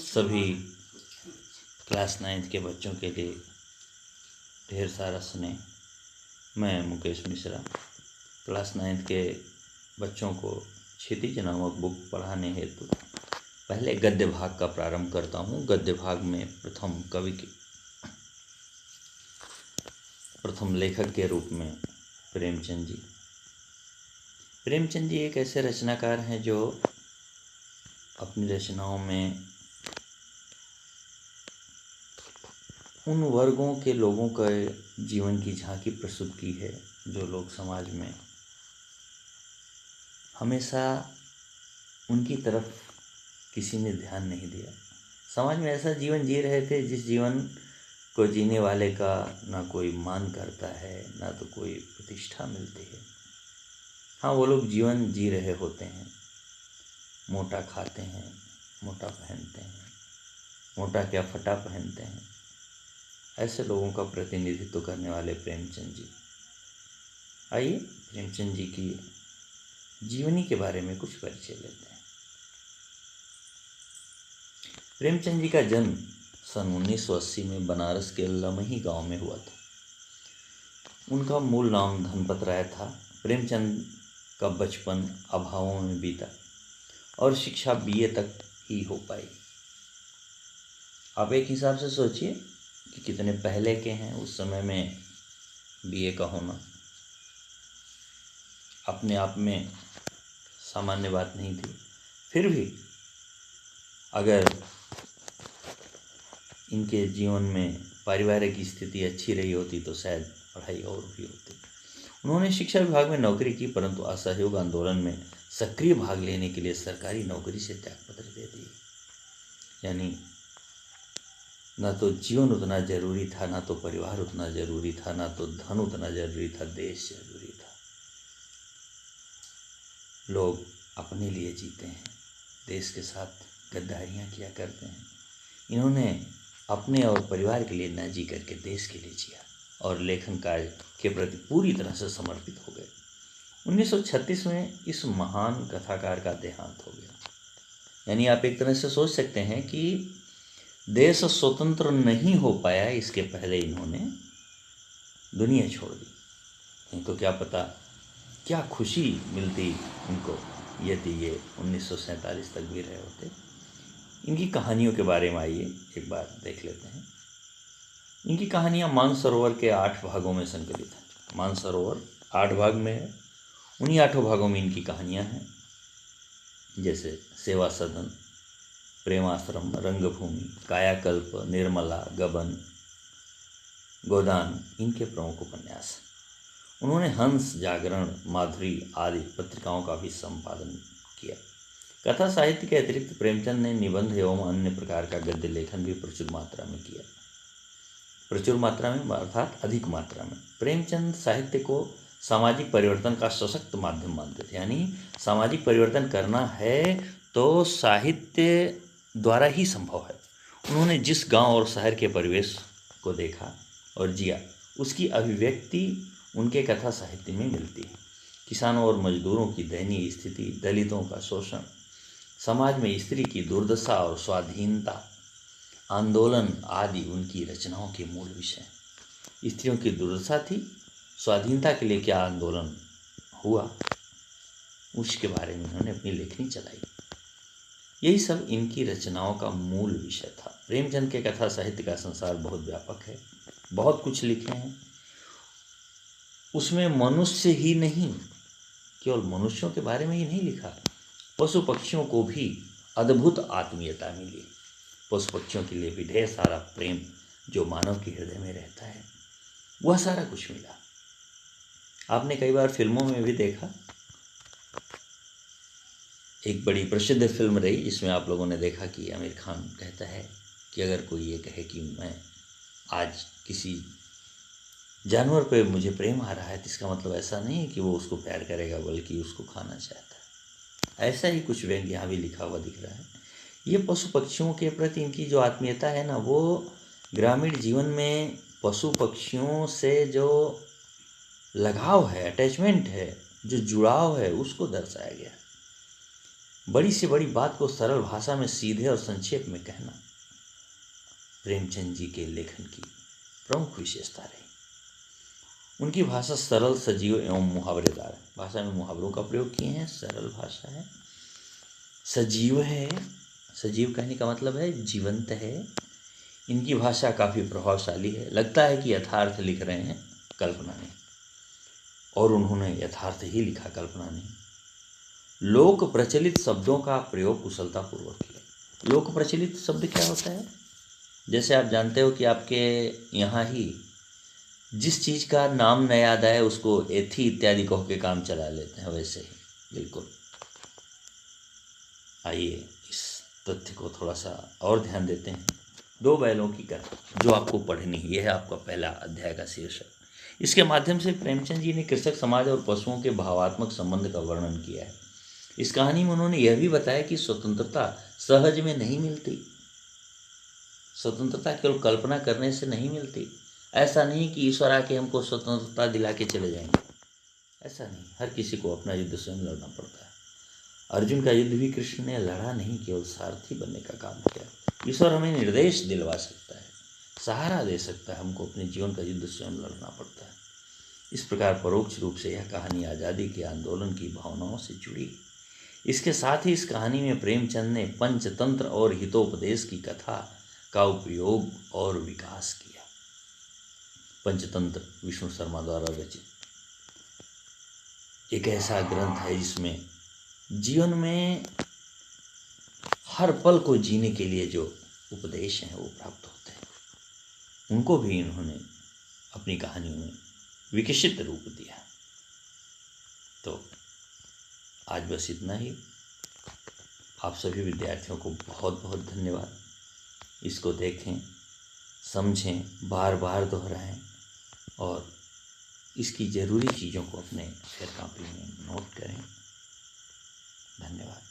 सभी class 9th के बच्चों के लिए ढेर सारा स्नेह। मैं मुकेश मिश्रा क्लास 9th के बच्चों को क्षितिज नामक बुक पढ़ाने हेतु पहले गद्य भाग का प्रारंभ करता हूँ। गद्य भाग में प्रथम लेखक के रूप में प्रेमचंद जी। प्रेमचंद जी एक ऐसे रचनाकार हैं जो अपनी रचनाओं में उन वर्गों के लोगों का जीवन की झांकी प्रस्तुत की है जो लोग समाज में हमेशा उनकी तरफ किसी ने ध्यान नहीं दिया। समाज में ऐसा जीवन जी रहे थे जिस जीवन को जीने वाले का ना कोई मान करता है, ना तो कोई प्रतिष्ठा मिलती है। हाँ, वो लोग जीवन जी रहे होते हैं, मोटा खाते हैं, मोटा पहनते हैं, मोटा क्या फटा पहनते हैं। ऐसे लोगों का प्रतिनिधित्व करने वाले प्रेमचंद जी। आइए प्रेमचंद जी की जीवनी के बारे में कुछ परिचय लेते हैं। प्रेमचंद जी का जन्म सन 1980 में बनारस के लमही गांव में हुआ था। उनका मूल नाम धनपत राय था। प्रेमचंद का बचपन अभावों में बीता और शिक्षा BA तक ही हो पाई। आप एक हिसाब से सोचिए कि कितने पहले के हैं। उस समय में BA का होना अपने आप में सामान्य बात नहीं थी। फिर भी अगर इनके जीवन में पारिवारिक स्थिति अच्छी रही होती तो शायद पढ़ाई और भी होती। उन्होंने शिक्षा विभाग में नौकरी की, परंतु असहयोग आंदोलन में सक्रिय भाग लेने के लिए सरकारी नौकरी से त्यागपत्र दे दिए। यानी ना तो जीवन उतना जरूरी था, ना तो परिवार उतना जरूरी था, ना तो धन उतना जरूरी था, देश जरूरी था। लोग अपने लिए जीते हैं, देश के साथ गद्दारियाँ किया करते हैं। इन्होंने अपने और परिवार के लिए न जी करके देश के लिए जिया और लेखन कार्य के प्रति पूरी तरह से समर्पित हो गए। 1936 में इस महान कथाकार का देहांत हो गया। यानी आप एक तरह से सोच सकते हैं कि देश स्वतंत्र नहीं हो पाया, इसके पहले इन्होंने दुनिया छोड़ दी। नहीं तो क्या पता क्या खुशी मिलती इनको यदि ये 1947 तक भी रहे होते। इनकी कहानियों के बारे में आइए एक बार देख लेते हैं। इनकी कहानियाँ मानसरोवर के 8 भागों में संकलित हैं। मानसरोवर 8 भाग में है। उन्हीं 8 भागों में इनकी कहानियाँ हैं, जैसे सेवा सदन, प्रेमाश्रम, रंगभूमि, कायाकल्प, निर्मला, गबन, गोदान इनके प्रमुख उपन्यास। उन्होंने हंस, जागरण, माधुरी आदि पत्रिकाओं का भी संपादन किया। कथा साहित्य के अतिरिक्त प्रेमचंद ने निबंध एवं अन्य प्रकार का गद्य लेखन भी प्रचुर मात्रा में किया। प्रचुर मात्रा में अर्थात अधिक मात्रा में। प्रेमचंद साहित्य को सामाजिक परिवर्तन का सशक्त माध्यम मानते थे। यानी सामाजिक परिवर्तन करना है तो साहित्य द्वारा ही संभव है। उन्होंने जिस गांव और शहर के परिवेश को देखा और जिया, उसकी अभिव्यक्ति उनके कथा साहित्य में मिलती है। किसानों और मजदूरों की दयनीय स्थिति, दलितों का शोषण, समाज में स्त्री की दुर्दशा और स्वाधीनता आंदोलन आदि उनकी रचनाओं के मूल विषय। स्त्रियों की दुर्दशा थी, स्वाधीनता के लिए क्या आंदोलन हुआ, उसके बारे में उन्होंने अपनी लेखनी चलाई। यही सब इनकी रचनाओं का मूल विषय था। प्रेमचंद के कथा साहित्य का संसार बहुत व्यापक है, बहुत कुछ लिखे हैं। उसमें मनुष्य ही नहीं, केवल मनुष्यों के बारे में ही नहीं लिखा, पशु पक्षियों को भी अद्भुत आत्मीयता मिली। पशु पक्षियों के लिए भी ढेर सारा प्रेम जो मानव के हृदय में रहता है, वह सारा कुछ मिला। आपने कई बार फिल्मों में भी देखा, एक बड़ी प्रसिद्ध फिल्म रही जिसमें आप लोगों ने देखा कि आमिर खान कहता है कि अगर कोई ये कहे कि मैं आज किसी जानवर पे मुझे प्रेम आ रहा है, तो इसका मतलब ऐसा नहीं है कि वो उसको प्यार करेगा, बल्कि उसको खाना चाहता है। ऐसा ही कुछ व्यंग्य यहाँ भी लिखा हुआ दिख रहा है। ये पशु पक्षियों के प्रति इनकी जो आत्मीयता है ना, वो ग्रामीण जीवन में पशु पक्षियों से जो लगाव है, अटैचमेंट है, जो जुड़ाव है, उसको दर्शाया गया। बड़ी से बड़ी बात को सरल भाषा में सीधे और संक्षेप में कहना प्रेमचंद जी के लेखन की प्रमुख विशेषता रही। उनकी भाषा सरल, सजीव एवं मुहावरेदार है। भाषा में मुहावरों का प्रयोग किए हैं, सरल भाषा है, सजीव है। सजीव कहने का मतलब है जीवंत है। इनकी भाषा काफ़ी प्रभावशाली है। लगता है कि यथार्थ लिख रहे हैं, कल्पना नहीं। और उन्होंने यथार्थ ही लिखा, कल्पना नहीं। लोक प्रचलित शब्दों का प्रयोग कुशलतापूर्वक किया। लोक प्रचलित शब्द क्या होता है? जैसे आप जानते हो कि आपके यहाँ ही जिस चीज़ का नाम न याद आए उसको एथी इत्यादि कह के काम चला लेते हैं, वैसे ही बिल्कुल। आइए इस तथ्य को थोड़ा सा और ध्यान देते हैं। दो बैलों की कथा जो आपको पढ़नी है, यह है आपका पहला अध्याय का शीर्षक। इसके माध्यम से प्रेमचंद जी ने कृषक समाज और पशुओं के भावात्मक संबंध का वर्णन किया है। इस कहानी में उन्होंने यह भी बताया कि स्वतंत्रता सहज में नहीं मिलती। स्वतंत्रता केवल कल्पना करने से नहीं मिलती। ऐसा नहीं कि ईश्वर आके हमको स्वतंत्रता दिला के चले जाएंगे, ऐसा नहीं। हर किसी को अपना युद्ध स्वयं लड़ना पड़ता है। अर्जुन का युद्ध भी कृष्ण ने लड़ा नहीं, केवल सारथी बनने का काम किया। ईश्वर हमें निर्देश दिलवा सकता है, सहारा दे सकता है, हमको अपने जीवन का युद्ध स्वयं लड़ना पड़ता है। इस प्रकार परोक्ष रूप से यह कहानी आज़ादी के आंदोलन की भावनाओं से जुड़ी। इसके साथ ही इस कहानी में प्रेमचंद ने पंचतंत्र और हितोपदेश की कथा का उपयोग और विकास किया। पंचतंत्र विष्णु शर्मा द्वारा रचित एक ऐसा ग्रंथ है जिसमें जीवन में हर पल को जीने के लिए जो उपदेश हैं वो प्राप्त होते हैं। उनको भी इन्होंने अपनी कहानियों में विकसित रूप दिया। तो आज बस इतना ही। आप सभी विद्यार्थियों को बहुत बहुत धन्यवाद। इसको देखें, समझें, बार बार दोहराएं और इसकी ज़रूरी चीज़ों को अपने शेयर कॉपी में नोट करें। धन्यवाद।